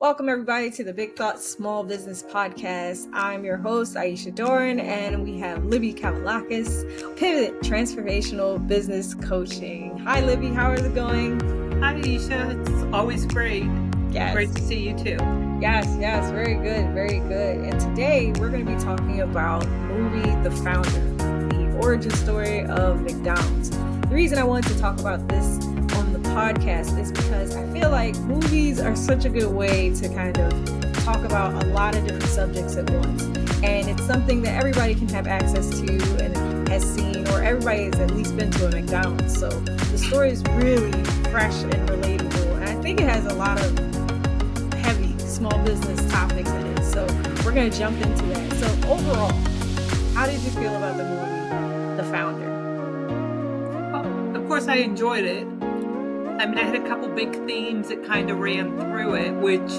Welcome, everybody, to the Big Thoughts Small Business Podcast. I'm your host, Aisha Dorn, and we have Libby Kavoulakis, Pivot Transformational Business Coaching. Hi, Libby. How is it going? Hi, Aisha. It's always great. Yes. Great to see you, too. Yes. Very good. Very good. And today, we're going to be talking about the movie The Founder, the origin story of McDonald's. The reason I wanted to talk about this on the podcast is because I feel like movies are such a good way to kind of talk about a lot of different subjects at once. And it's something that everybody can have access to and has seen, or everybody has at least been to a McDonald's. So the story is really fresh and relatable. And I think it has a lot of heavy small business topics in it. So we're going to jump into that. So overall, how did you feel about the movie, The Founder? Well, of course, I enjoyed it. I mean, I had a couple big themes that kind of ran through it, which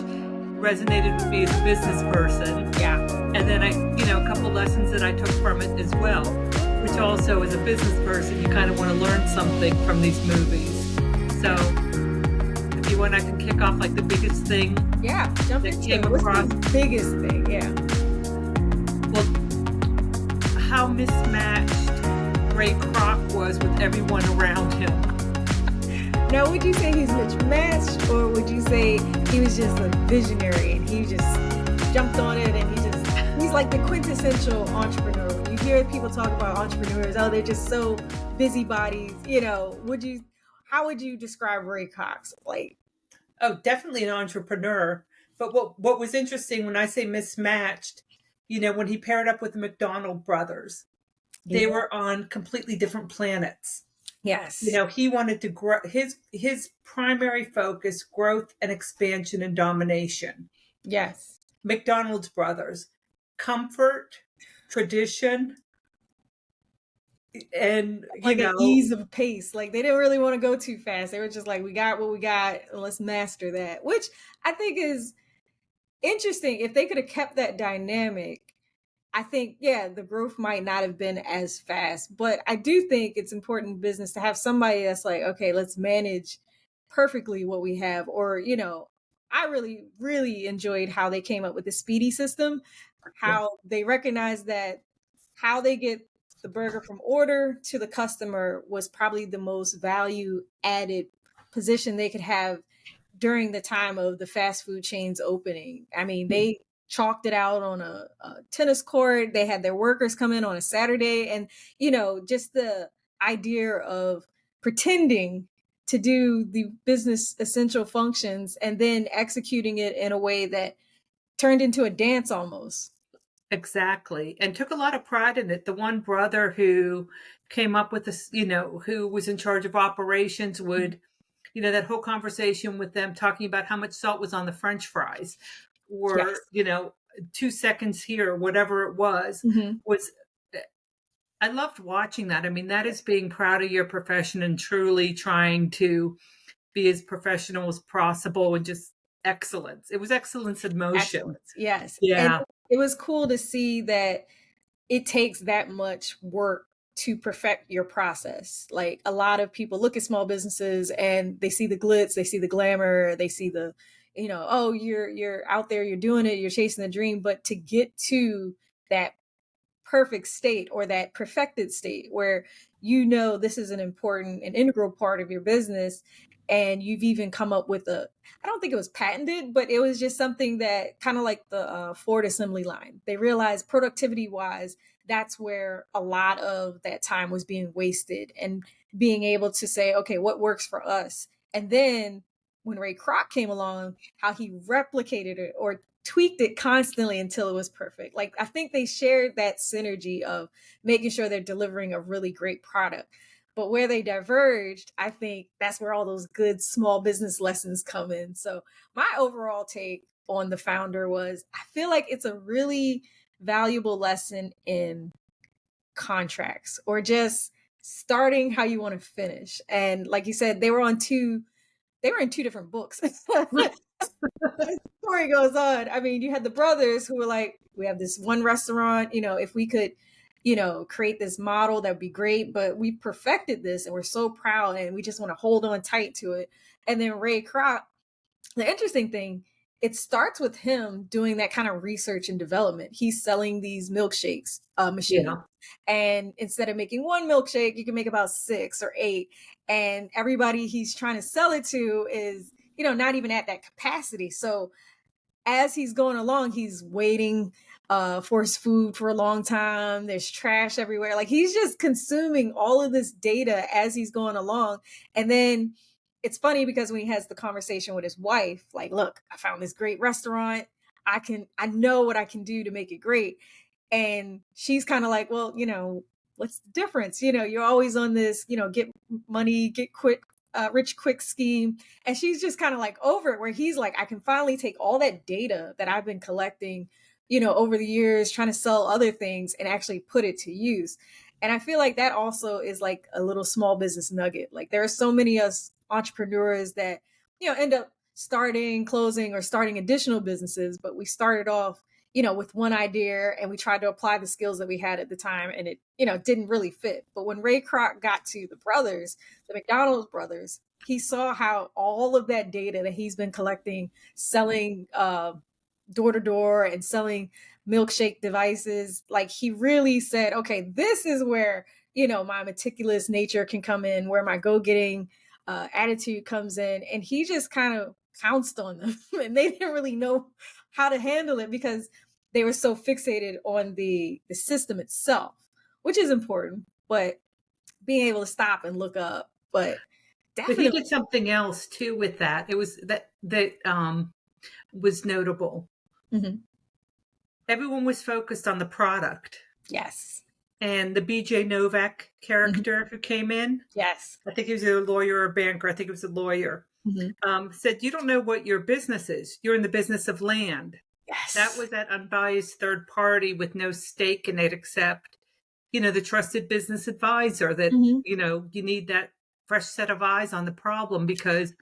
resonated with me as a business person. Yeah. And then a couple lessons that I took from it as well, which also as a business person, you kind of want to learn something from these movies. So if you want, I can kick off like the biggest thing. Yeah, jump that into came it. What's across. the biggest thing? Yeah. Well, how mismatched Ray Kroc was with everyone around him. Now, would you say he's mismatched, or would you say he was just a visionary and he just jumped on it and he's like the quintessential entrepreneur? When you hear people talk about entrepreneurs, oh, they're just so busybodies, how would you describe Ray Kroc? Like, Oh, definitely an entrepreneur. But what was interesting when I say mismatched, when he paired up with the McDonald brothers, they were on completely different planets. Yes. He wanted to grow his primary focus, growth and expansion and domination. Yes. McDonald's brothers, comfort, tradition, and an ease of pace. Like they didn't really want to go too fast. They were just like, we got what we got, and let's master that. Which I think is interesting. If they could have kept that dynamic, I think, the growth might not have been as fast, but I do think it's important in business to have somebody that's like, okay, let's manage perfectly what we have. Or, I really, really enjoyed how they came up with the speedy system, how they recognized that how they get the burger from order to the customer was probably the most value added position they could have during the time of the fast food chains opening. I mean, they chalked it out on a tennis court. They had their workers come in on a Saturday, and just the idea of pretending to do the business essential functions and then executing it in a way that turned into a dance almost. Exactly. And took a lot of pride in it. The one brother who came up with this, who was in charge of operations would, that whole conversation with them talking about how much salt was on the French fries, or, 2 seconds here, whatever it was, I loved watching that. I mean, that is being proud of your profession and truly trying to be as professional as possible and just excellence. It was excellence in motion. Excellence. Yes. Yeah. And it was cool to see that it takes that much work to perfect your process. Like a lot of people look at small businesses and they see the glitz, they see the glamour, they see the, oh, you're out there, you're doing it, you're chasing the dream. But to get to that perfect state or that perfected state where this is an important and integral part of your business, and you've even come up with I don't think it was patented, but it was just something that kind of like the Ford assembly line. They realized productivity wise, that's where a lot of that time was being wasted, and being able to say, okay, what works for us? And then when Ray Kroc came along, how he replicated it or tweaked it constantly until it was perfect. Like, I think they shared that synergy of making sure they're delivering a really great product. But where they diverged, I think that's where all those good small business lessons come in. So my overall take on The Founder was, I feel like it's a really valuable lesson in contracts, or just starting how you want to finish. And like you said, they were in two different books. The story goes on. I mean, you had the brothers who were like, we have this one restaurant, if we could, create this model, that'd be great, but we perfected this and we're so proud and we just want to hold on tight to it. And then Ray Kroc, the interesting thing, it starts with him doing that kind of research and development. He's selling these milkshakes machines. Yeah. And instead of making one milkshake, you can make about 6 or 8. And everybody he's trying to sell it to is, not even at that capacity. So as he's going along, he's waiting for his food for a long time. There's trash everywhere. Like, he's just consuming all of this data as he's going along. And then it's funny because when he has the conversation with his wife, like, look, I found this great restaurant. I know what I can do to make it great. And she's kind of like, well, what's the difference? You're always on this, get money, get quick, rich quick scheme. And she's just kind of like over it, where he's like, I can finally take all that data that I've been collecting, over the years, trying to sell other things, and actually put it to use. And I feel like that also is like a little small business nugget. Like, there are so many us entrepreneurs that, end up starting, closing, or starting additional businesses, but we started off, with one idea, and we tried to apply the skills that we had at the time, and it, didn't really fit. But when Ray Kroc got to the brothers, the McDonald's brothers, he saw how all of that data that he's been collecting, selling door to door and selling milkshake devices, like, he really said, okay, this is where, my meticulous nature can come in, where my go-getting attitude comes in. And he just kind of pounced on them and they didn't really know how to handle it because they were so fixated on the system itself, which is important, but being able to stop and look up. But he definitely, did something else too with that. It was that was notable. Mhm. Everyone was focused on the product. Yes. And the BJ Novak character who came in, Yes. I think he was a lawyer or a banker, I think it was a lawyer, said, you don't know what your business is. You're in the business of land. Yes. That was that unbiased third party with no stake in it except, the trusted business advisor that, you need that fresh set of eyes on the problem, because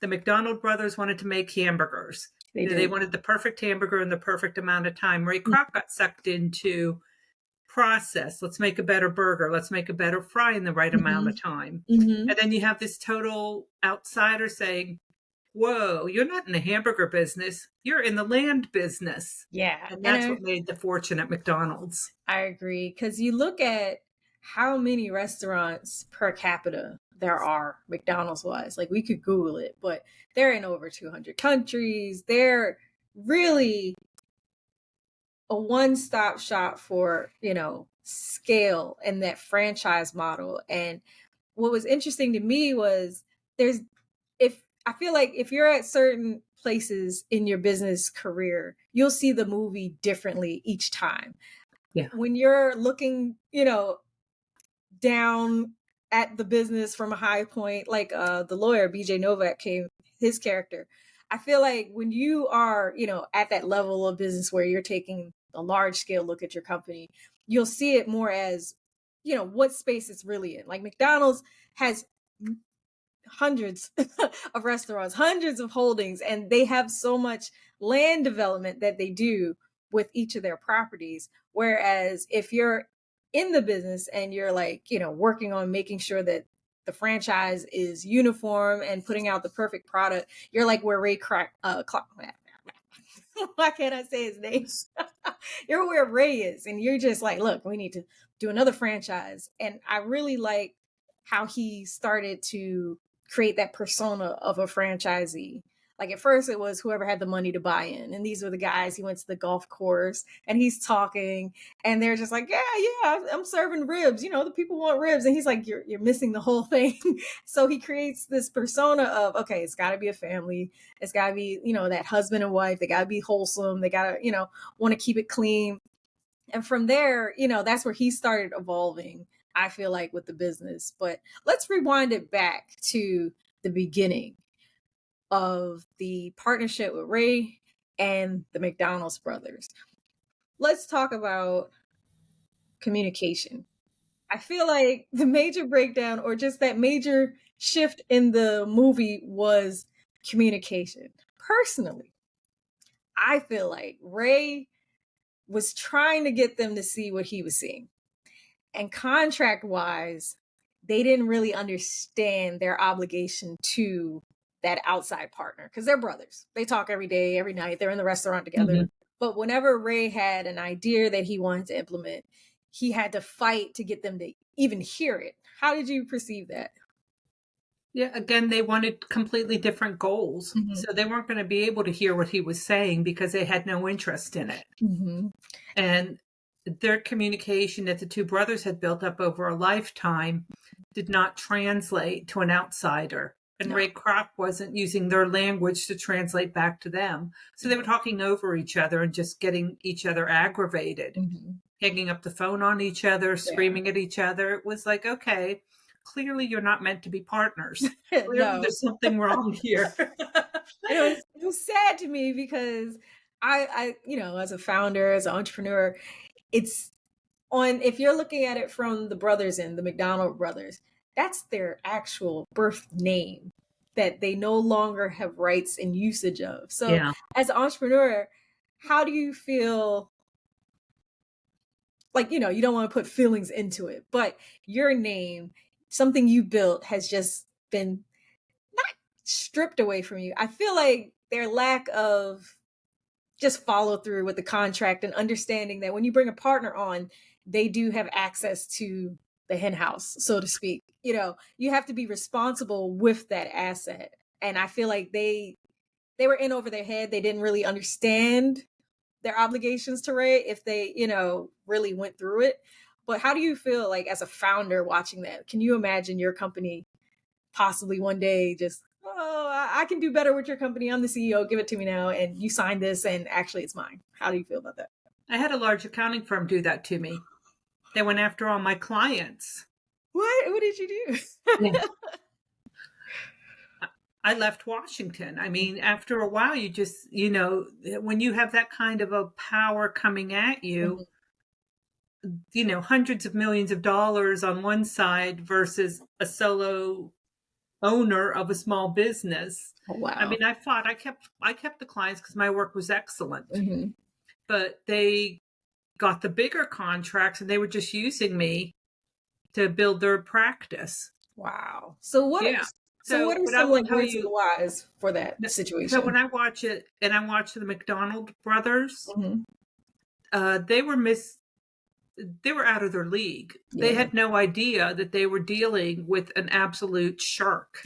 the McDonald brothers wanted to make hamburgers. They wanted the perfect hamburger in the perfect amount of time. Ray Kroc got sucked into process. Let's make a better burger. Let's make a better fry in the right amount of time. And then you have this total outsider saying, whoa, you're not in the hamburger business. You're in the land business. Yeah. And that's what made the fortune at McDonald's. I agree. Because you look at how many restaurants per capita there are, McDonald's wise. Like, we could Google it, but they're in over 200 countries. They're really a one-stop shop for, scale and that franchise model. And what was interesting to me was I feel like if you're at certain places in your business career, you'll see the movie differently each time. Yeah. When you're looking, down at the business from a high point, like the lawyer BJ Novak his character, I feel like when you are, at that level of business where you're taking a large scale look at your company, you'll see it more as, what space it's really in. Like, McDonald's has hundreds of restaurants, hundreds of holdings, and they have so much land development that they do with each of their properties. Whereas if you're in the business and you're like, working on making sure that the franchise is uniform and putting out the perfect product, you're like where Ray Kroc, why can't I say his name? You're where Ray is, and you're just like, look, we need to do another franchise. And I really like how he started to create that persona of a franchisee. Like, at first it was whoever had the money to buy in. And these were the guys, he went to the golf course and he's talking and they're just like, yeah, I'm serving ribs. The people want ribs. And he's like, you're missing the whole thing. So he creates this persona of, okay, it's gotta be a family. It's gotta be, that husband and wife. They gotta be wholesome. They gotta, want to keep it clean. And from there, that's where he started evolving, I feel like, with the business. But let's rewind it back to the beginning of the partnership with Ray and the McDonald's brothers. Let's talk about communication. I feel like the major breakdown, or just that major shift in the movie, was communication. Personally, I feel like Ray was trying to get them to see what he was seeing. And contract wise, they didn't really understand their obligation to that outside partner because they're brothers. They talk every day, every night. They're in the restaurant together. Mhm. But whenever Ray had an idea that he wanted to implement, he had to fight to get them to even hear it. How did you perceive that? Yeah, again, they wanted completely different goals. Mm-hmm. So they weren't going to be able to hear what he was saying because they had no interest in it. Mm-hmm. And their communication that the two brothers had built up over a lifetime did not translate to an outsider. And No. Ray Kroc wasn't using their language to translate back to them. So they were talking over each other and just getting each other aggravated, Mm-hmm. hanging up the phone on each other, screaming at each other. It was like, okay, clearly you're not meant to be partners. Clearly No. there's something wrong here. It was sad to me because I, as a founder, as an entrepreneur, it's if you're looking at it from the brothers and the McDonald brothers, that's their actual birth name that they no longer have rights and usage of. So Yeah. as an entrepreneur, how do you feel like, you don't want to put feelings into it, but your name, something you built has just been not stripped away from you. I feel like their lack of just follow through with the contract and understanding that when you bring a partner on, they do have access to the hen house, so to speak. You have to be responsible with that asset. And I feel like they were in over their head. They didn't really understand their obligations to Ray if they, really went through it. But how do you feel like as a founder watching that? Can you imagine your company possibly one day just, oh, I can do better with your company. I'm the CEO. Give it to me now. And you signed this and actually it's mine. How do you feel about that? I had a large accounting firm do that to me. They went after all my clients. What did you do? Yeah. I left Washington. I mean, after a while, you just, when you have that kind of a power coming at you, hundreds of millions of dollars on one side versus a solo owner of a small business. Oh, wow. I mean, I kept the clients because my work was excellent, but they got the bigger contracts and they were just using me to build their practice. Wow. So what? Yeah. What are some like words of the wise for that situation? So when I watch it, and I watch the McDonald brothers, they were out of their league. Yeah. They had no idea that they were dealing with an absolute shark.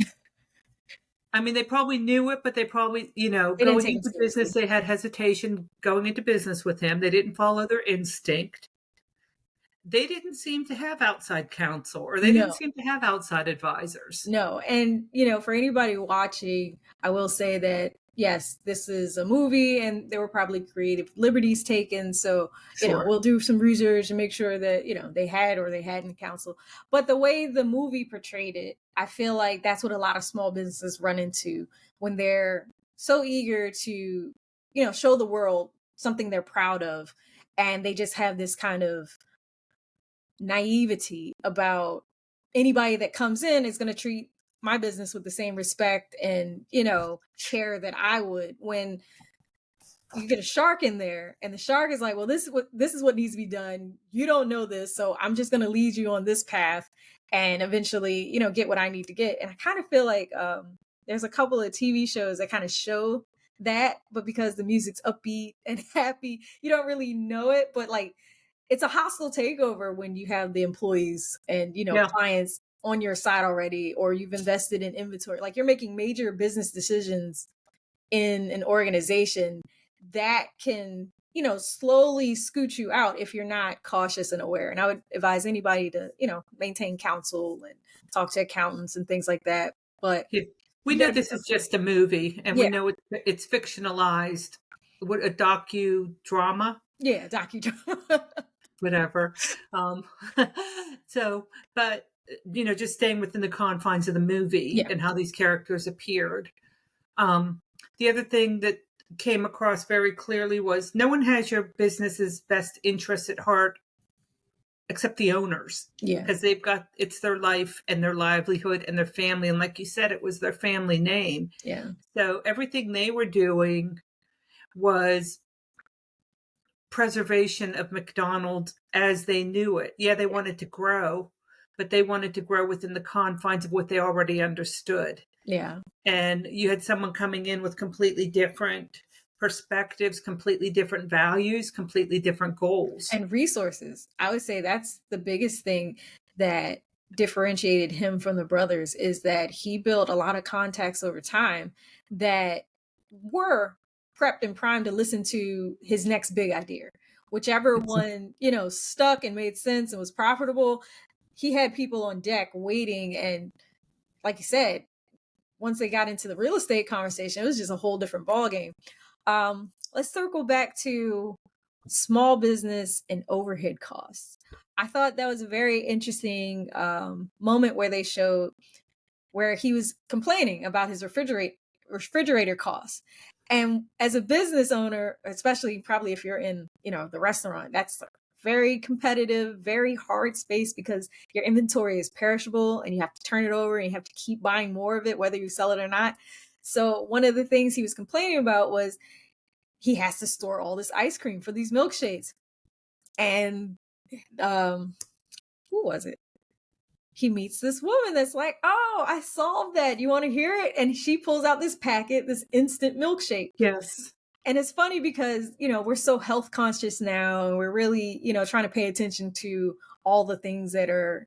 I mean, they probably knew it, but they probably, going into business, they had hesitation going into business with him. They didn't follow their instinct. They didn't seem to have outside counsel, or they didn't seem to have outside advisors. No. And, for anybody watching, I will say that, yes, this is a movie and there were probably creative liberties taken. So, we'll do some research and make sure that, they had or they hadn't counsel. But the way the movie portrayed it, I feel like that's what a lot of small businesses run into when they're so eager to, show the world something they're proud of. And they just have this kind of naivety about anybody that comes in is going to treat my business with the same respect and, care that I would. When you get a shark in there and the shark is like, well, this is what needs to be done. You don't know this. So I'm just going to lead you on this path and eventually, get what I need to get. And I kind of feel like there's a couple of TV shows that kind of show that, but because the music's upbeat and happy, you don't really know it. But like, it's a hostile takeover when you have the employees and, clients on your side already, or you've invested in inventory. Like you're making major business decisions in an organization that can, slowly scoot you out if you're not cautious and aware. And I would advise anybody to, maintain counsel and talk to accountants and things like that. But we know this is just a movie, and we know it's fictionalized. What, a docudrama? Yeah, docudrama. Whatever. So, but, just staying within the confines of the movie and how these characters appeared. The other thing that came across very clearly was no one has your business's best interests at heart except the owners. Yeah. Because it's their life and their livelihood and their family. And like you said, it was their family name. Yeah. So everything they were doing was preservation of McDonald's as they knew it. Yeah, they wanted to grow, but they wanted to grow within the confines of what they already understood. Yeah. And you had someone coming in with completely different perspectives, completely different values, completely different goals. And resources. I would say that's the biggest thing that differentiated him from the brothers, is that he built a lot of contacts over time that were prepped and primed to listen to his next big idea. Whichever one, stuck and made sense and was profitable, he had people on deck waiting. And like you said, once they got into the real estate conversation, it was just a whole different ballgame. Let's circle back to small business and overhead costs. I thought that was a very interesting moment where they showed where he was complaining about his refrigerator costs. And as a business owner, especially probably if you're in, the restaurant, that's a very competitive, very hard space, because your inventory is perishable and you have to turn it over and you have to keep buying more of it, whether you sell it or not. So one of the things he was complaining about was he has to store all this ice cream for these milkshakes. And who was it? He meets this woman that's like, "Oh, I solved that. You want to hear it?" And she pulls out this packet, this instant milkshake. Yes. And it's funny because, we're so health conscious now, and we're really, trying to pay attention to all the things that are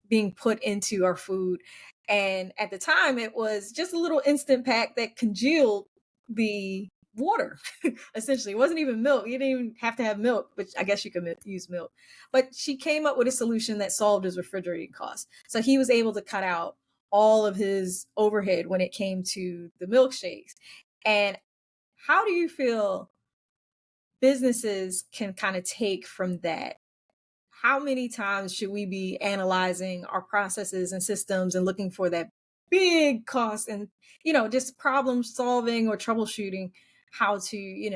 being put into our food. And at the time, it was just a little instant pack that congealed the water. Essentially, it wasn't even milk. You didn't even have to have milk, but I guess you could use milk. But she came up with a solution that solved his refrigerating costs. So he was able to cut out all of his overhead when it came to the milkshakes. And how do you feel businesses can kind of take from that? How many times should we be analyzing our processes and systems and looking for that big cost, and, just problem solving or troubleshooting how to,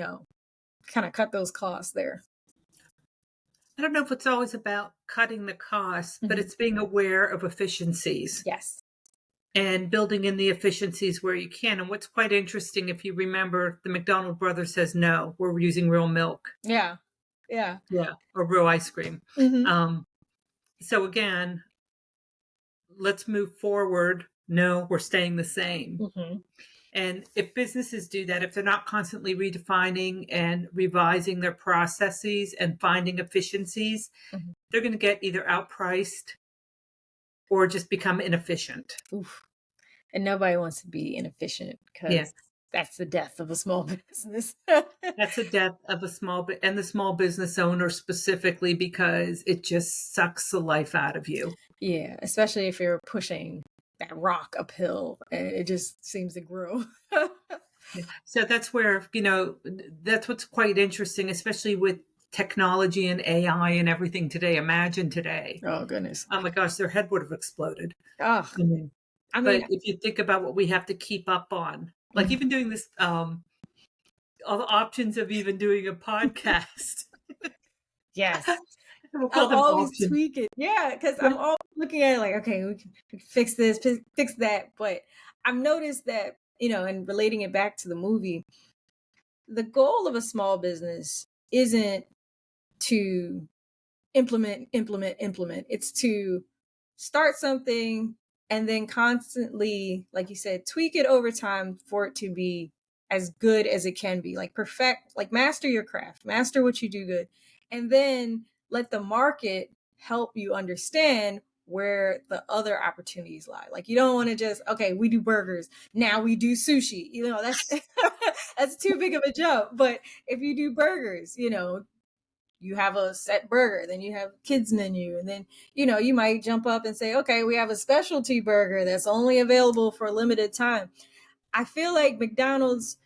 kind of cut those costs there? I don't know if it's always about cutting the costs, but it's being aware of efficiencies. Yes. And building in the efficiencies where you can. And what's quite interesting, if you remember, the McDonald brothers says, no, we're using real milk. Yeah. Yeah. Yeah. Or real ice cream. So again, let's move forward. No, we're staying the same. And if businesses do that, if they're not constantly redefining and revising their processes and finding efficiencies, they're going to get either outpriced or just become inefficient. Oof. And nobody wants to be inefficient, because that's the death of a small business. That's the death of a and the small business owner specifically, because it just sucks the life out of you. Yeah, especially if you're pushing that rock uphill and it just seems to grow. So that's where, that's what's quite interesting, especially with technology and AI and everything today. Imagine today. Oh, goodness. Oh my gosh, their head would have exploded. Oh, but if you think about what we have to keep up on, like even doing this, all the options of even doing a podcast. Yes. We'll call I'm always tweaking. Yeah, because I'm always looking at it like, okay, we can fix this, fix that. But I've noticed that, and relating it back to the movie, the goal of a small business isn't to implement. It's to start something and then constantly, like you said, tweak it over time for it to be as good as it can be. Like perfect, like master your craft, master what you do good, and then let the market help you understand where the other opportunities lie. Like you don't want to just, okay, we do burgers, now we do sushi. That's that's too big of a jump. But if you do burgers, you have a set burger, then you have kids menu, and then you might jump up and say, okay, we have a specialty burger that's only available for a limited time. I feel like McDonald's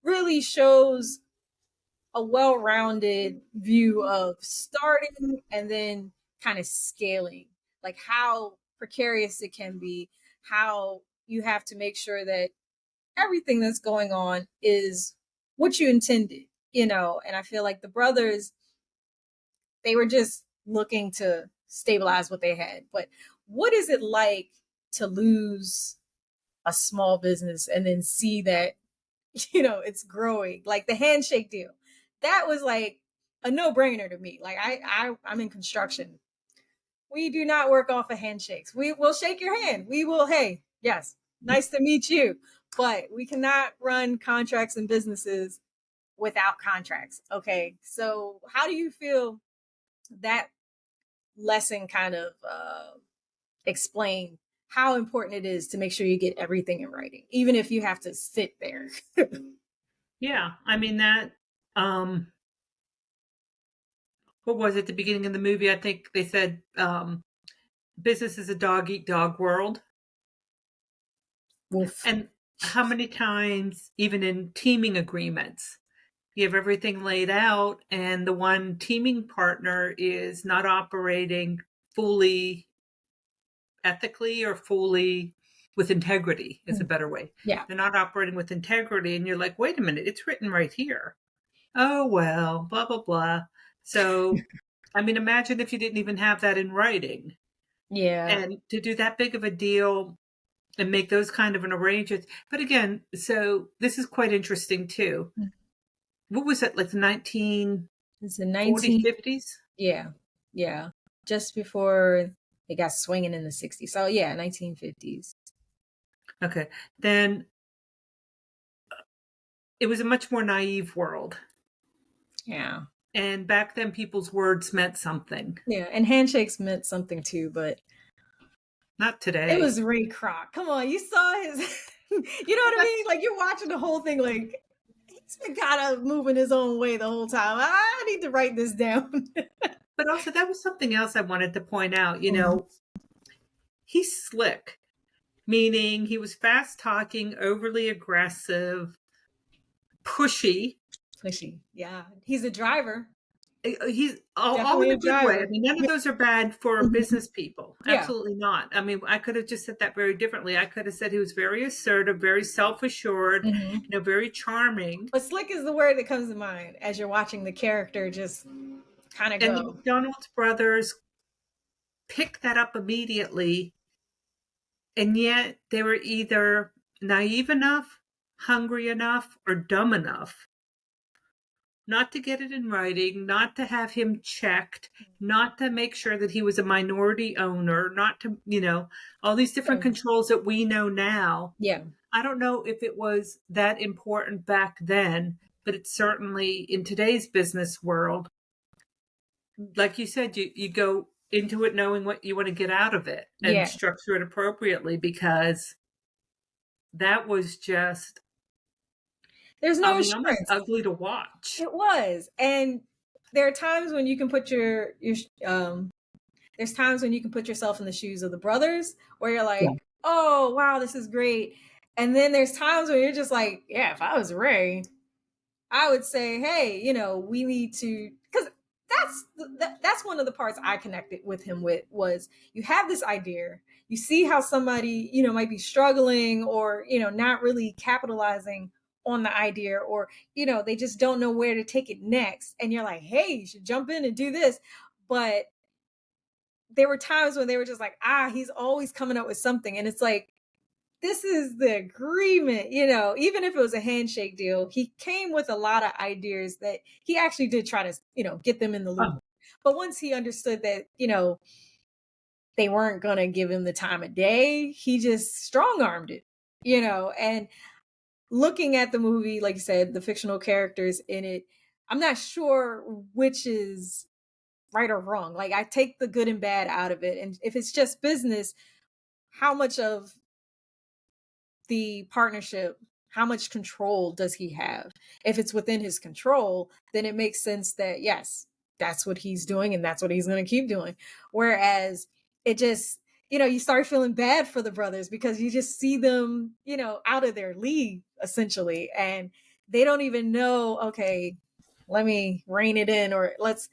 really shows a well-rounded view of starting and then kind of scaling, like how precarious it can be, how you have to make sure that everything that's going on is what you intended, and I feel like the brothers, they were just looking to stabilize what they had. But what is it like to lose a small business and then see that, it's growing? Like the handshake deal. That was like a no-brainer to me. Like I'm in construction. We do not work off of handshakes. We will shake your hand. We will, hey, yes, Nice to meet you. But we cannot run contracts and businesses without contracts. Okay. So how do you feel that lesson kind of explain how important it is to make sure you get everything in writing, even if you have to sit there? Yeah. I mean, that, what was it, the beginning of the movie? I think they said, business is a dog eat dog world. Woof. And how many times, even in teaming agreements, you have everything laid out and the one teaming partner is not operating fully ethically or fully with integrity is a better way. Yeah. They're not operating with integrity. And you're like, wait a minute, it's written right here. Oh, well, blah, blah, blah. So, I mean, imagine if you didn't even have that in writing. Yeah. And to do that big of a deal and make those kind of an arrangement. But again, so this is quite interesting too. What was it, like the 1940s, It's the 19 50s? Yeah. Yeah. Just before it got swinging in the 60s. So yeah, 1950s. Okay. Then it was a much more naive world. Yeah. And back then, people's words meant something. Yeah. And handshakes meant something too, but Not today. it was Ray Kroc. Come on, you saw his, you know what I mean? Like you're watching the whole thing, like he's been kind of moving his own way the whole time. I need to write this down. But also, that was something else I wanted to point out. You know, he's slick, meaning he was fast talking, overly aggressive, pushy. Pushy. Yeah. He's a driver. He's all Definitely in a a good way. I driver. mean, none of those are bad for business people. Yeah. Absolutely not. I mean, I could have just said that very differently. I could have said he was very assertive, very self-assured, you know, very charming. But slick is the word that comes to mind as you're watching the character just kind of And the go. McDonald's brothers picked that up immediately. And yet they were either naive enough, hungry enough, or dumb enough not to get it in writing, not to have him checked, not to make sure that he was a minority owner, not to, you know, all these different controls that we know now. Yeah. I don't know if it was that important back then, but it's certainly in today's business world. Like you said, you go into it knowing what you want to get out of it and structure it appropriately, because that was just, there's no almost assurance. ugly to watch. It was. And there are times when you can put there's times when you can put yourself in the shoes of the brothers where you're like, oh wow, this is great. And then there's times where you're just like, yeah, if I was Ray, I would say, hey, you know, we need to, because that's one of the parts I connected with him with was you have this idea, you see how somebody, you know, might be struggling or, you know, not really capitalizing on the idea, or, you know, they just don't know where to take it next. And you're like, hey, you should jump in and do this. But there were times when they were just like, he's always coming up with something. And it's like, this is the agreement, you know, even if it was a handshake deal, he came with a lot of ideas that he actually did try to, you know, get them in the loop. But once he understood that, you know, they weren't going to give him the time of day, he just strong armed it, you know. And looking at the movie, like you said, the fictional characters in it, I'm not sure which is right or wrong. Like I take the good and bad out of it. And if it's just business, how much of the partnership, how much control does he have? If it's within his control, then it makes sense that yes, that's what he's doing and that's what he's going to keep doing. Whereas it just, you know, you start feeling bad for the brothers because you just see them, you know, out of their league essentially, and they don't even know, okay, let me rein it in, or let's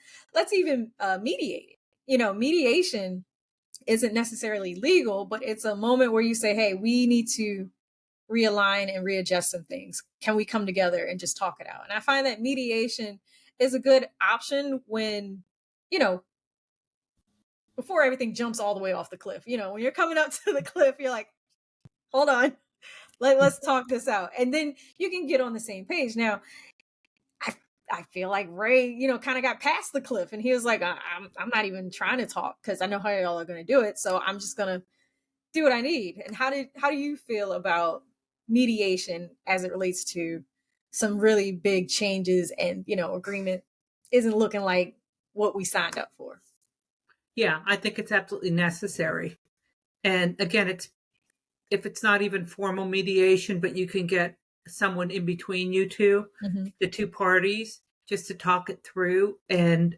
even mediate it. You know, mediation isn't necessarily legal, but it's a moment where you say, hey, we need to realign and readjust some things. Can we come together and just talk it out? And I find that mediation is a good option when, you know, before everything jumps all the way off the cliff. You know, when you're coming up to the cliff, you're like, hold on, let's talk this out. And then you can get on the same page. Now, I feel like Ray, you know, kind of got past the cliff and he was like, I'm not even trying to talk because I know how y'all are going to do it. So I'm just going to do what I need. And how do you feel about mediation as it relates to some really big changes and, agreement isn't looking like what we signed up for? Yeah, I think it's absolutely necessary. And again, if it's not even formal mediation, but you can get someone in between you two, the two parties, just to talk it through and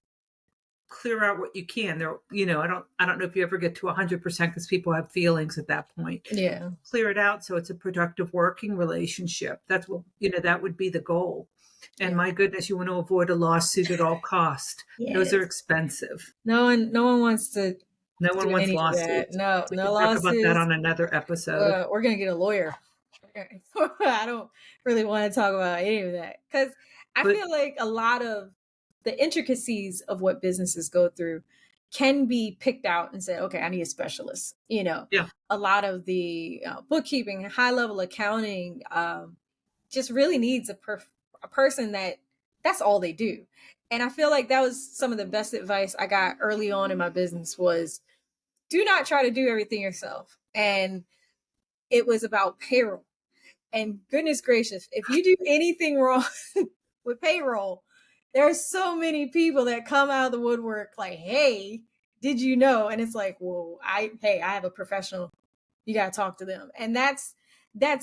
clear out what you can. There, I don't know if you ever get to 100% because people have feelings at that point. Yeah. Clear it out so it's a productive working relationship. That's what, that would be the goal. And my goodness, you want to avoid a lawsuit at all cost. Yes. Those are expensive. No one wants to. No one wants lawsuits. No, we no can lawsuits. Talk about that on another episode. We're gonna get a lawyer. I don't really want to talk about any of that because I feel like a lot of the intricacies of what businesses go through can be picked out and said, okay, I need a specialist. A lot of the bookkeeping, high level accounting, just really needs a person that's all they do. And I feel like that was some of the best advice I got early on in my business was do not try to do everything yourself. And it was about payroll. And goodness gracious, if you do anything wrong with payroll, there are so many people that come out of the woodwork like, hey, did you know? And it's like, well, I have a professional. You got to talk to them. And that's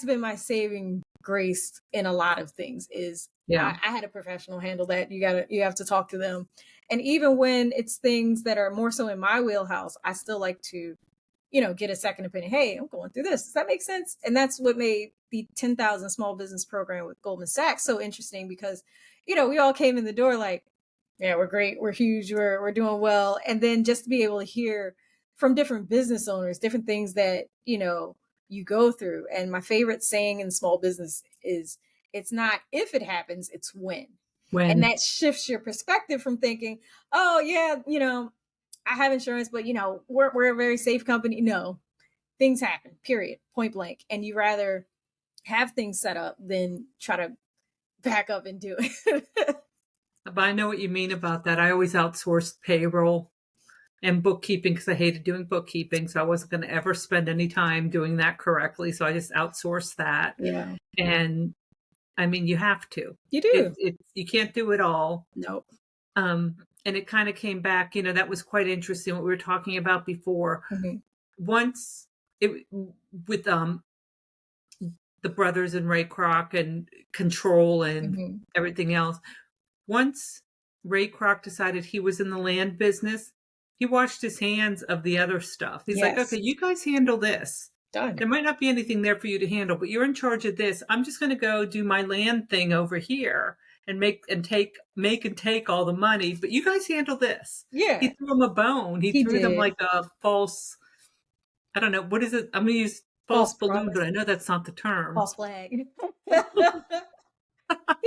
been my saving grace in a lot of things is I had a professional handle that. You have to talk to them. And even when it's things that are more so in my wheelhouse, I still like to, get a second opinion. Hey, I'm going through this. Does that make sense? And that's what made the 10,000 small business program with Goldman Sachs so interesting because, we all came in the door like, yeah, we're great. We're huge. We're doing well. And then just to be able to hear from different business owners, different things that, you go through. And my favorite saying in small business is it's not if it happens, it's when. And that shifts your perspective from thinking, oh yeah, I have insurance, but we're a very safe company. No, things happen, period, point blank. And you rather have things set up than try to back up and do it. But I know what you mean about that. I always outsourced payroll and bookkeeping because I hated doing bookkeeping. So I wasn't going to ever spend any time doing that correctly. So I just outsourced that. Yeah. And I mean, you have to. You do. You can't do it all. Nope. And it kind of came back, that was quite interesting what we were talking about before. Once with the brothers and Ray Kroc and control and everything else. Once Ray Kroc decided he was in the land business, he washed his hands of the other stuff. He's like, okay, you guys handle this. Done. There might not be anything there for you to handle, but you're in charge of this. I'm just going to go do my land thing over here and make and take all the money. But you guys handle this. Yeah. He threw them a bone. He threw them like a false, I don't know, what is it? I'm going to use false balloon, but I know that's not the term. False flag. He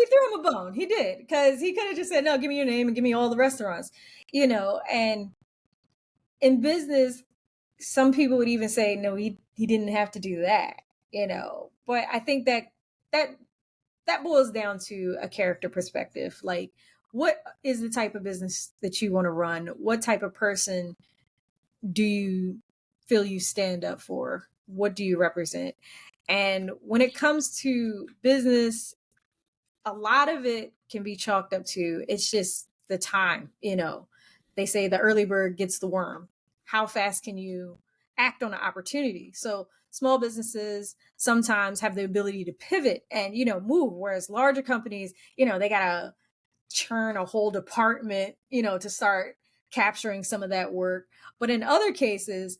threw him a bone. He did. Because he could have just said, no, give me your name and give me all the restaurants. And in business, some people would even say, no, he didn't have to do that, But I think that boils down to a character perspective. Like, what is the type of business that you want to run? What type of person do you feel you stand up for? What do you represent? And when it comes to business, a lot of it can be chalked up to it's just the time. They say the early bird gets the worm. How fast can you act on an opportunity? So small businesses sometimes have the ability to pivot and, move, whereas larger companies, they got to churn a whole department, to start capturing some of that work. But in other cases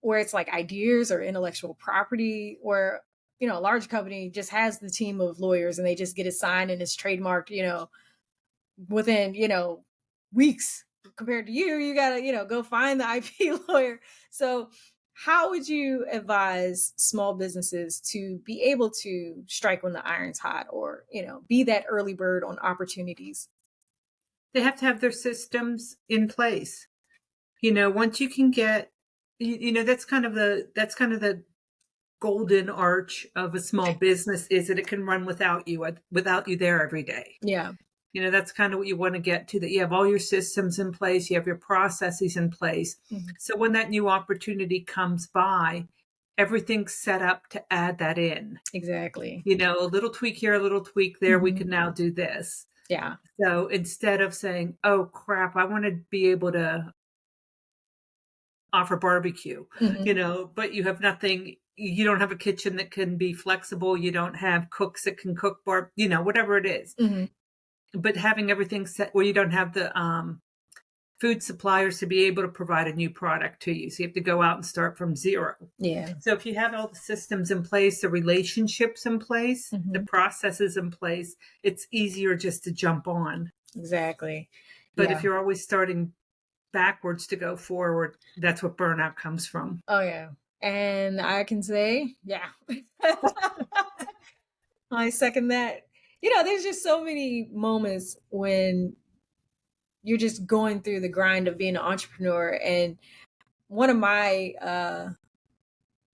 where it's like ideas or intellectual property, where, a large company just has the team of lawyers and they just get it signed and it's trademarked, within, weeks. Compared to you gotta, go find the IP lawyer. So how would you advise small businesses to be able to strike when the iron's hot or, be that early bird on opportunities? They have to have their systems in place. Once you can get, that's kind of the golden arch of a small business is that it can run without you there every day. Yeah. That's kind of what you want to get to, that you have all your systems in place, you have your processes in place. So when that new opportunity comes by, everything's set up to add that in. Exactly. A little tweak here, a little tweak there, we can now do this. Yeah. So instead of saying, oh crap, I want to be able to offer barbecue, but you have nothing, you don't have a kitchen that can be flexible, you don't have cooks that can cook whatever it is. But having everything set where you don't have the food suppliers to be able to provide a new product to you. So you have to go out and start from zero. Yeah. So if you have all the systems in place, the relationships in place, the processes in place, it's easier just to jump on. Exactly. But if you're always starting backwards to go forward, that's what burnout comes from. Oh, yeah. And I can say, yeah. I second that. There's just so many moments when you're just going through the grind of being an entrepreneur. And one of my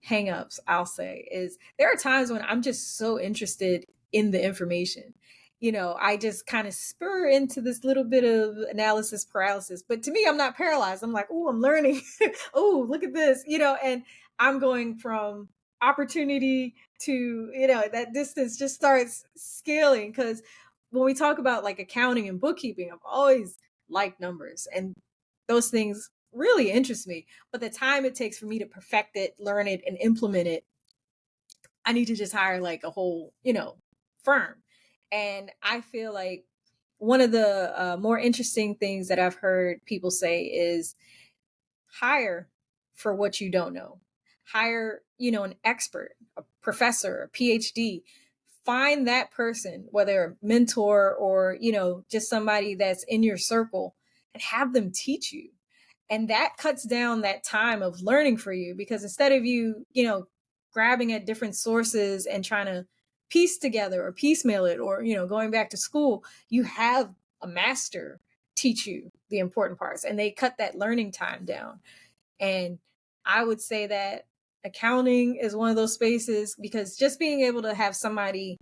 hangups, I'll say, is there are times when I'm just so interested in the information. I just kind of spur into this little bit of analysis paralysis. But to me, I'm not paralyzed. I'm like, oh, I'm learning. Oh, look at this, and I'm going from opportunity to, that distance just starts scaling. Because when we talk about like accounting and bookkeeping, I've always liked numbers, and those things really interest me. But the time it takes for me to perfect it, learn it, and implement it, I need to just hire like a whole, firm. And I feel like one of the more interesting things that I've heard people say is hire for what you don't know. Hire, an expert, a professor, a PhD. Find that person, whether a mentor or, just somebody that's in your circle, and have them teach you. And that cuts down that time of learning for you, because instead of you, grabbing at different sources and trying to piece together or piecemeal it, or, going back to school, you have a master teach you the important parts, and they cut that learning time down. And I would say that accounting is one of those spaces, because just being able to have somebody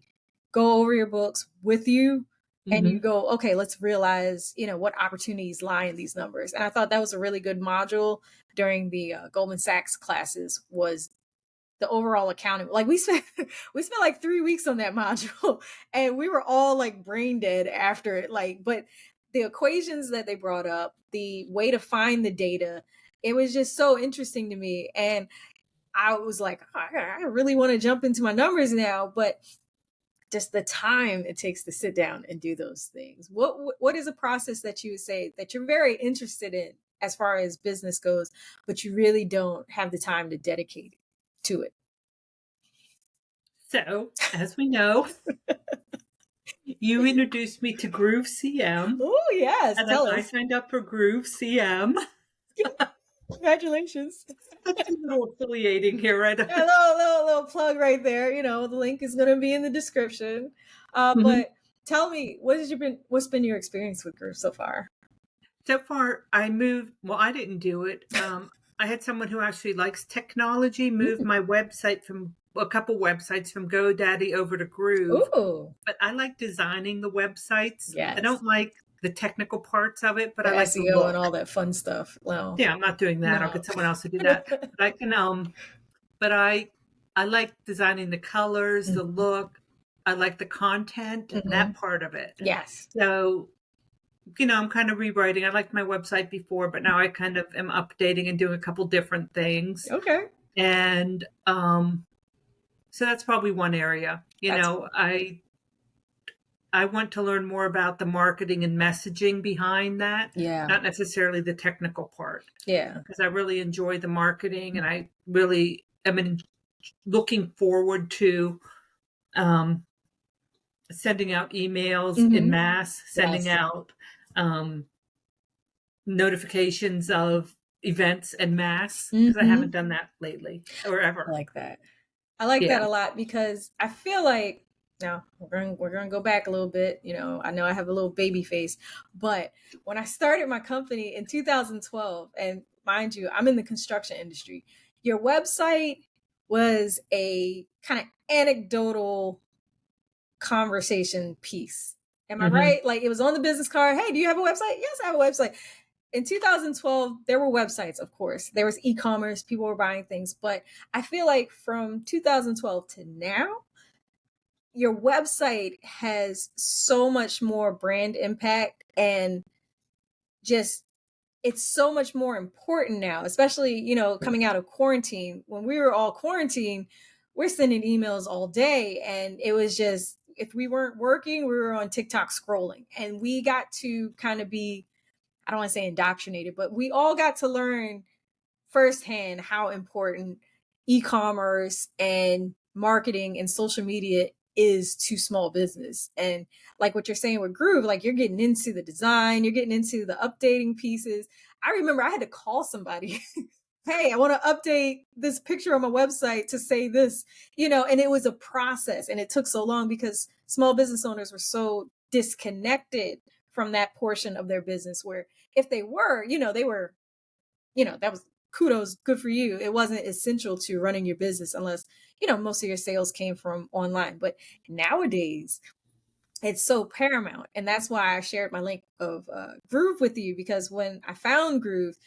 go over your books with you, and you go, okay, let's realize, what opportunities lie in these numbers. And I thought that was a really good module during the Goldman Sachs classes, was the overall accounting. Like we spent like 3 weeks on that module, and we were all like brain dead after it. But the equations that they brought up, the way to find the data, it was just so interesting to me. And I was like, I really want to jump into my numbers now, but just the time it takes to sit down and do those things. What is a process that you would say that you're very interested in as far as business goes, but you really don't have the time to dedicate to it? So, as we know, you introduced me to Groove CM. Oh, yes. And Tell then I us. signed up for Groove CM. Congratulations. That's a little affiliating here, right? A little plug right there. The link is going to be in the description. But tell me, what's been your experience with Groove so far? So far, I didn't do it. I had someone who actually likes technology move my website from a couple websites from GoDaddy over to Groove. Ooh. But I like designing the websites. Yes. I don't like the technical parts of it, but the I like SEO the look and all that fun stuff. Well, yeah, I'm not doing that. No. I'll get someone else to do that. But I can but I like designing the colors, the look. I like the content, that part of it. Yes. So, I'm kind of rewriting. I liked my website before, but now I kind of am updating and doing a couple different things. Okay. And so that's probably one area. Cool. I want to learn more about the marketing and messaging behind that. Yeah. Not necessarily the technical part. Yeah. Because I really enjoy the marketing, and I really am looking forward to sending out emails in mass, sending out notifications of events en masse, because I haven't done that lately or ever. I like that. I like that a lot, because I feel like, now we're going to go back a little bit. I know I have a little baby face, but when I started my company in 2012, and mind you, I'm in the construction industry, your website was a kind of anecdotal conversation piece. Am I right? Like, it was on the business card. Hey, do you have a website? Yes, I have a website. in 2012, there were websites, of course. There was e-commerce, people were buying things. But I feel like from 2012 to now, your website has so much more brand impact, and just it's so much more important now, especially, coming out of quarantine. When we were all quarantined, we're sending emails all day. And it was just, if we weren't working, we were on TikTok scrolling. And we got to kind of be, I don't want to say indoctrinated, but we all got to learn firsthand how important e-commerce and marketing and social media is to small business. And like what you're saying with Groove, like you're getting into the design, you're getting into the updating pieces. I remember I had to call somebody. Hey, I want to update this picture on my website to say this, and it was a process, and it took so long because small business owners were so disconnected from that portion of their business, where if they were, they were, that was kudos, good for you. It wasn't essential to running your business unless, most of your sales came from online. But nowadays, it's so paramount. And that's why I shared my link of Groove with you, because when I found Groove,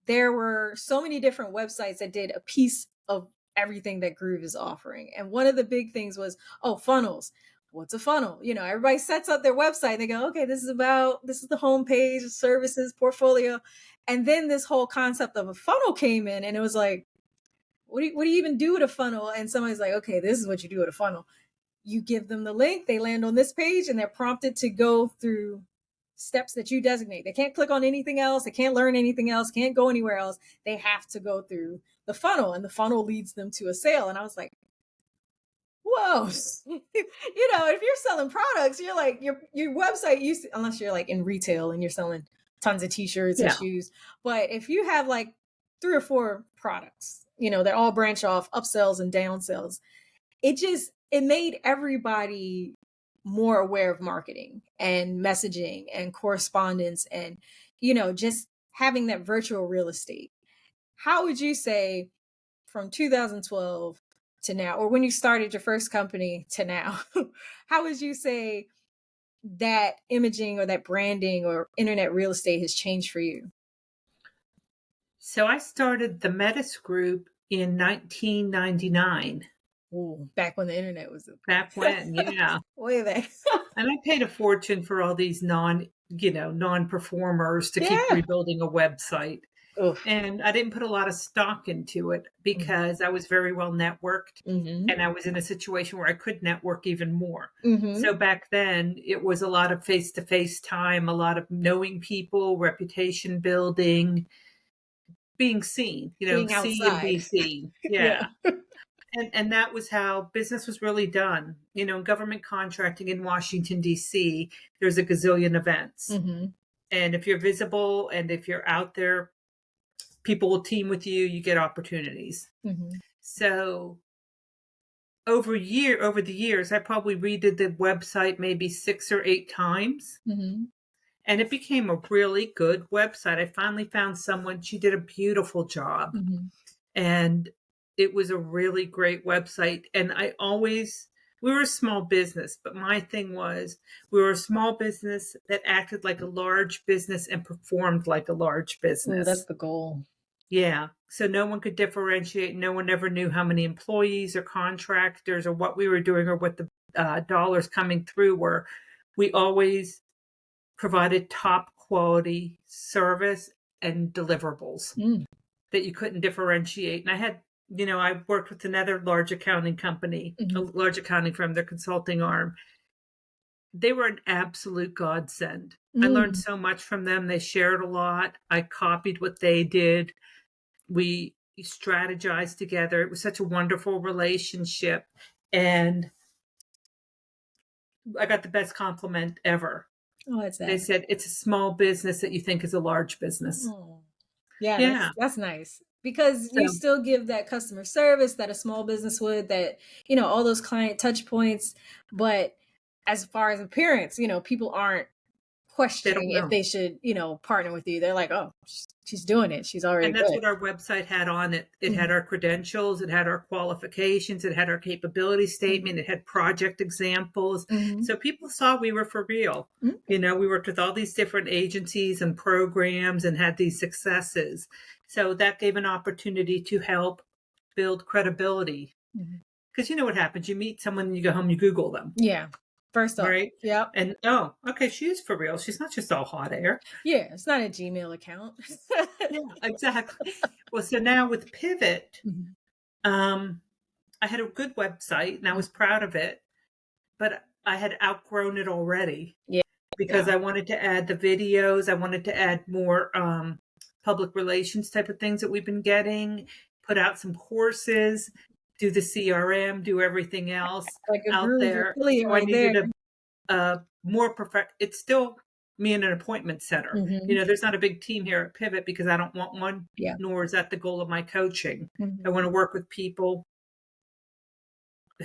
there were so many different websites that did a piece of everything that Groove is offering. And one of the big things was, funnels. What's a funnel? Everybody sets up their website and they go, okay, this is the homepage, services, portfolio. And then this whole concept of a funnel came in, and it was like, what do you even do with a funnel? And somebody's like, okay, this is what you do with a funnel. You give them the link, they land on this page, and they're prompted to go through steps that you designate. They can't click on anything else. They can't learn anything else, can't go anywhere else. They have to go through the funnel, and the funnel leads them to a sale. And I was like, whoa. If you're selling products, you're like, your website used to, unless you're like in retail and you're selling tons of t-shirts and shoes. But if you have like 3 or 4 products, that all branch off upsells and downsells, it made everybody more aware of marketing and messaging and correspondence and, just having that virtual real estate. How would you say from 2012 to now, or when you started your first company to now, how would you say that imaging or that branding or internet real estate has changed for you? So I started the Metis Group in 1999. Ooh, back when the internet was back when, yeah. Way back. And I paid a fortune for all these non-performers to keep rebuilding a website. Oof. And I didn't put a lot of stock into it because I was very well networked, and I was in a situation where I could network even more. So back then it was a lot of face-to-face time, a lot of knowing people, reputation building, being seen, being see outside. and be seen. Yeah. And that was how business was really done. In government contracting in Washington, D.C., there's a gazillion events. And if you're visible and if you're out there, people will team with you, you get opportunities. So over the years, I probably redid the website maybe 6 or 8 times. And it became a really good website. I finally found someone, she did a beautiful job. And it was a really great website. And we were a small business, but my thing was we were a small business that acted like a large business and performed like a large business. Ooh, that's the goal. Yeah. So no one could differentiate. No one ever knew how many employees or contractors or what we were doing or what the dollars coming through were. We always provided top quality service and deliverables that you couldn't differentiate. And I had, I worked with another large accounting company, a large accounting firm, their consulting arm. They were an absolute godsend. I learned so much from them. They shared a lot. I copied what they did. We strategized together. It was such a wonderful relationship. And I got the best compliment ever. Oh, it's that. They said, it's a small business that you think is a large business. Oh. Yeah. That's nice. Because you still give that customer service that a small business would, that, all those client touch points. But as far as appearance, people aren't questioning if know. they should, partner with you. They're like, oh, she's doing it. She's already And that's good. what our website had on it. It had Mhm. our credentials, it had our qualifications, it had our capability Mhm. statement, it had project examples. Mhm. So people saw we were for real. Mhm. We worked with all these different agencies and programs and had these successes. So that gave an opportunity to help build credibility. Mhm. Because you know what happens? You meet someone, you go home, you Google them, Yeah. First off, right? yep. And oh, okay, she's for real. She's not just all hot air. Yeah, it's not a Gmail account. Yeah, exactly. Well, so now with Pivot, Mhm. um, I had a good website and I was proud of it, but I had outgrown it already Yeah. because Yeah. I wanted to add the videos. I wanted to add more public relations type of things that we've been getting, put out some courses, do the CRM, do everything else Like a out groove there. affiliate So I right there. needed a more perfect, it's still me in an appointment center. Mhm. There's not a big team here at Pivot because I don't want one, Yeah. nor is that the goal of my coaching. I Mhm. want to work with people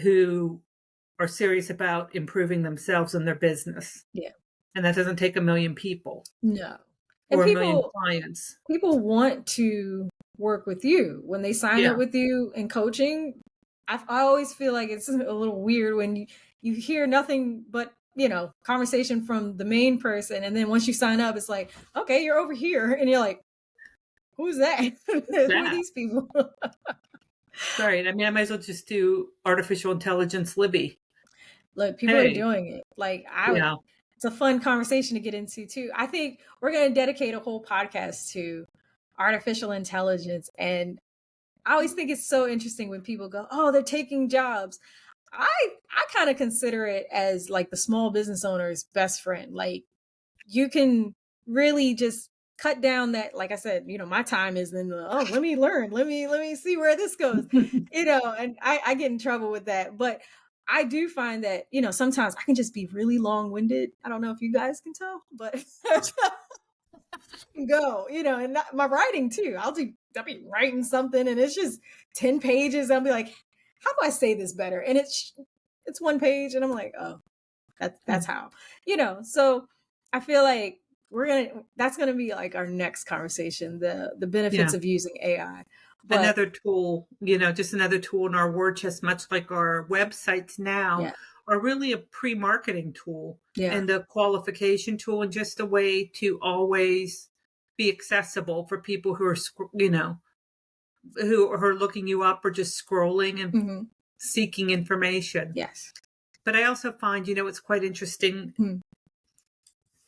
who are serious about improving themselves and their business. Yeah. And that doesn't take a million people No. And or a million people clients. want to work with you when they sign up Yeah. with you in coaching. I always feel like it's a little weird when you hear nothing but conversation from the main person, and then once you sign up, it's like, okay, you're over here, and you're like, who's that? Who are That. these people? Right. I mean, I might as well just do artificial intelligence Libby. Look, people are Hey. doing it. Like Yeah. it's a fun conversation to get into too. I think we're going to dedicate a whole podcast to artificial intelligence. And I always think it's so interesting when people go, oh, they're taking jobs. I kind of consider it as like the small business owner's best friend. Like you can really just cut down that, like I said, my time is in the, oh, let me learn, let me see where this goes, and I get in trouble with that. But I do find that, sometimes I can just be really long-winded. I don't know if you guys can tell, but go, and my writing too. I'll be writing something and it's just 10 pages. I'll be like, how do I say this better? And it's one page and I'm like, oh, that's how, so I feel like that's gonna be like our next conversation, the benefits Yeah. of using AI. But Another tool, just another tool in our war chest, much like our websites now, yeah, are really a pre-marketing tool yeah, and a qualification tool and just a way to always be accessible for people who are, who are looking you up or just scrolling and hmm, seeking information. yes, But I also find, it's quite interesting. hmm,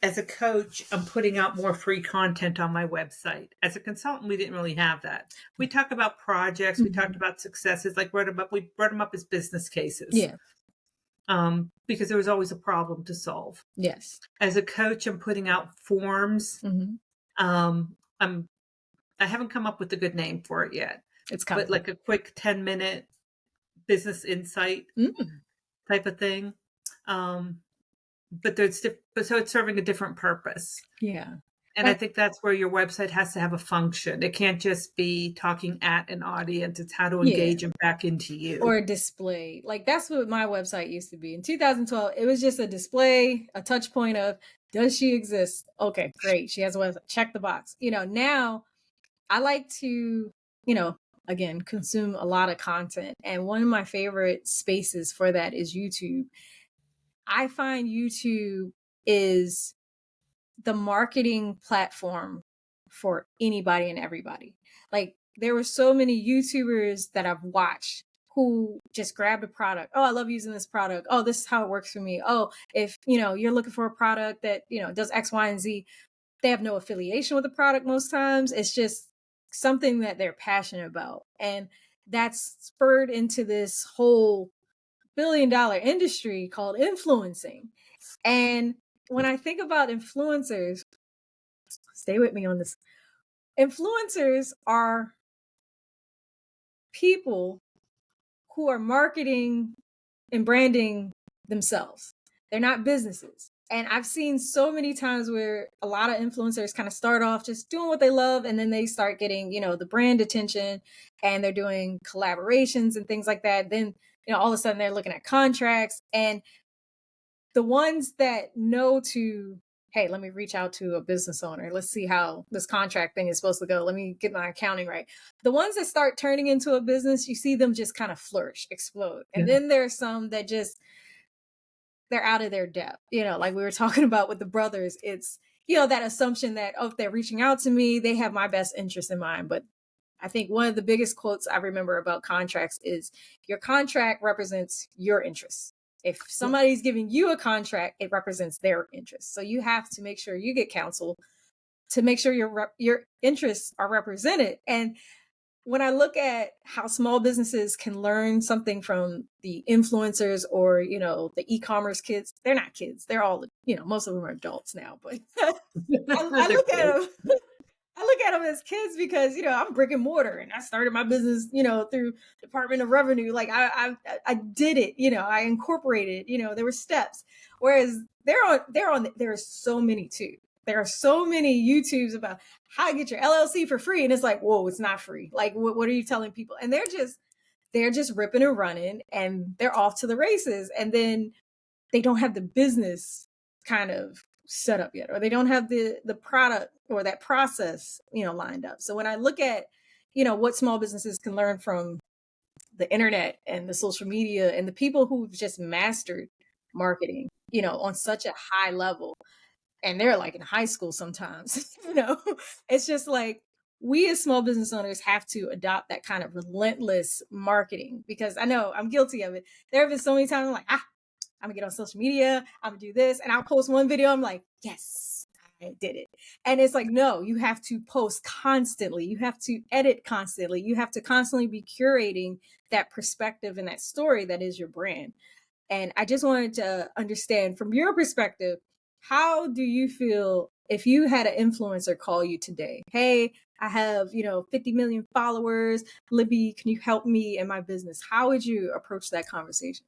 As a coach, I'm putting out more free content on my website. As a consultant, we didn't really have that. We talk about projects, we talked hmm, about successes, like we brought them up as business cases, yeah, because there was always a problem to solve. yes, As a coach, I'm putting out forms. hmm, I haven't come up with a good name for it yet, it's but coming. like a quick 10-minute business insight Mm, type of thing. But so it's serving a different purpose. yeah. And I think that's where your website has to have a function. It can't just be talking at an audience. It's how to Yeah. engage them back into you. Or a display. Like that's what my website used to be. In 2012, it was just a display, a touch point of, does she exist? Okay, great. She has a website. Check the box. Now I like to, again, consume a lot of content. And one of my favorite spaces for that is YouTube. I find YouTube is the marketing platform for anybody and everybody. Like there were so many YouTubers that I've watched who just grabbed a product. Oh, I love using this product. Oh, this is how it works for me. Oh, if you're looking for a product that does X, Y, and Z, they have no affiliation with the product most times. It's just something that they're passionate about. And that's spurred into this whole billion-dollar industry called influencing. And when I think about influencers, stay with me on this. Influencers are people who are marketing and branding themselves. They're not businesses. And I've seen so many times where a lot of influencers kind of start off just doing what they love and then they start getting, the brand attention and they're doing collaborations and things like that. Then, all of a sudden they're looking at contracts, and the ones that know to hey, let me reach out to a business owner. Let's see how this contract thing is supposed to go. Let me get my accounting right. The ones that start turning into a business, you see them just kind of flourish, explode. And Yeah. then there are some that just, they're out of their depth. Like we were talking about with the brothers, it's, that assumption that, oh, if they're reaching out to me, they have my best interest in mind. But I think one of the biggest quotes I remember about contracts is your contract represents your interests. If somebody's giving you a contract, it represents their interests. So you have to make sure you get counsel to make sure your interests are represented. And when I look at how small businesses can learn something from the influencers or, the e-commerce kids, they're not kids. They're all, most of them are adults now, but I look at them. I look at them as kids because, I'm brick and mortar and I started my business, through Department of Revenue. Like I did it, I incorporated, there were steps. Whereas there are so many too. There are so many YouTubes about how to get your LLC for free. And it's like, whoa, it's not free. Like, what are you telling people? And they're just ripping and running and they're off to the races. And then they don't have the business kind of set up yet, or they don't have the product or that process, lined up. So when I look at, what small businesses can learn from the internet and the social media and the people who've just mastered marketing, on such a high level, and they're like in high school sometimes, it's just like we as small business owners have to adopt that kind of relentless marketing, because I know I'm guilty of it. There have been so many times I'm like, I'm gonna get on social media, I'm gonna do this, and I'll post one video, I'm like, yes, I did it. And it's like, no, you have to post constantly, you have to edit constantly, you have to constantly be curating that perspective and that story that is your brand. And I just wanted to understand from your perspective, how do you feel if you had an influencer call you today? Hey, I have, 50 million followers. Libby, can you help me in my business? How would you approach that conversation?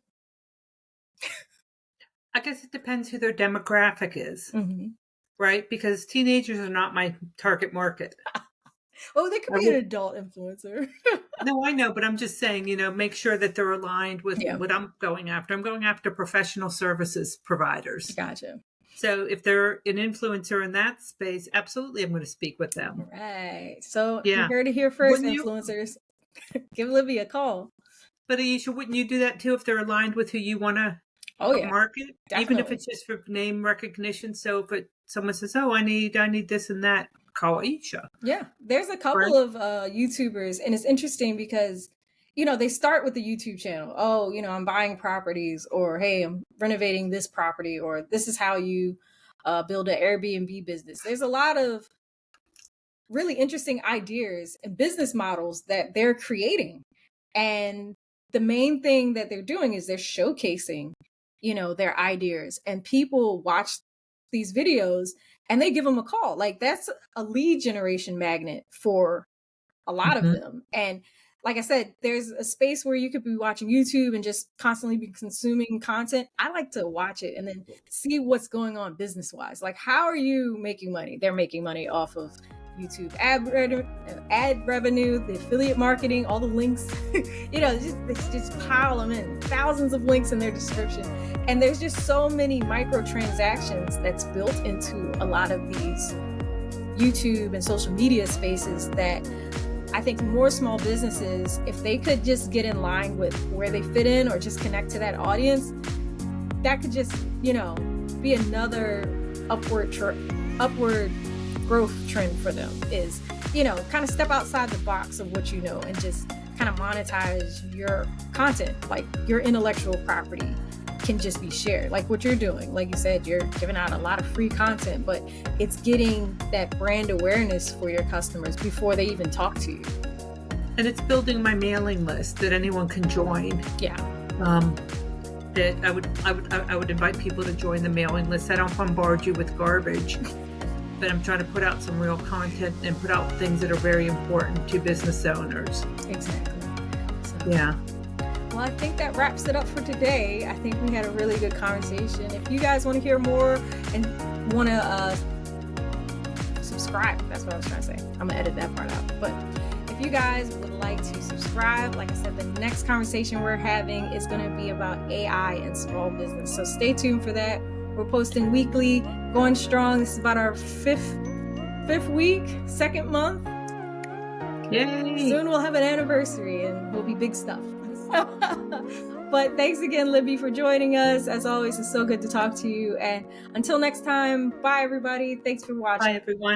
I guess it depends who their demographic is, Mm-hmm. right? Because teenagers are not my target market. Oh, they could be an adult influencer. No, I know, but I'm just saying, make sure that they're aligned with Yeah. what I'm going after. I'm going after professional services providers. Gotcha. So if they're an influencer in that space, absolutely, I'm going to speak with them. All right. So Yeah. you heard it here first, Wouldn't you- influencers. Give Libby a call. But Aisha, wouldn't you do that too if they're aligned with who you want to market? Definitely. Even if it's just for name recognition. So if someone says, "Oh, I need this and that," call Aisha. Yeah, there's a couple of YouTubers, and it's interesting because, they start with the YouTube channel. Oh, I'm buying properties, or hey, I'm renovating this property, or this is how you build an Airbnb business. There's a lot of really interesting ideas and business models that they're creating. And the main thing that they're doing is they're showcasing, their ideas, and people watch these videos and they give them a call. Like that's a lead generation magnet for a lot of them. And like I said, there's a space where you could be watching YouTube and just constantly be consuming content. I like to watch it and then see what's going on business wise. Like, how are you making money? They're making money off of YouTube ad revenue, the affiliate marketing, all the links, just pile them in, thousands of links in their description. And there's just so many microtransactions that's built into a lot of these YouTube and social media spaces that I think more small businesses, if they could just get in line with where they fit in or just connect to that audience, that could just, be another upward growth trend for them, is, kind of step outside the box of what and just kind of monetize your content. Like your intellectual property can just be shared, like what you're doing. Like you said, you're giving out a lot of free content, but it's getting that brand awareness for your customers before they even talk to you. And it's building my mailing list that anyone can join. Yeah. That I would invite people to join the mailing list. I don't bombard you with garbage, but I'm trying to put out some real content and put out things that are very important to business owners. Exactly. So, yeah. Well, I think that wraps it up for today. I think we had a really good conversation. If you guys want to hear more and want to subscribe, that's what I was trying to say. I'm going to edit that part out. But if you guys would like to subscribe, like I said, the next conversation we're having is going to be about AI and small business. So stay tuned for that. We're posting weekly, going strong. This is about our fifth week, second month. Yay! Soon we'll have an anniversary and we'll be big stuff. But thanks again, Libby, for joining us. As always, it's so good to talk to you. And until next time, bye, everybody. Thanks for watching. Bye, everyone.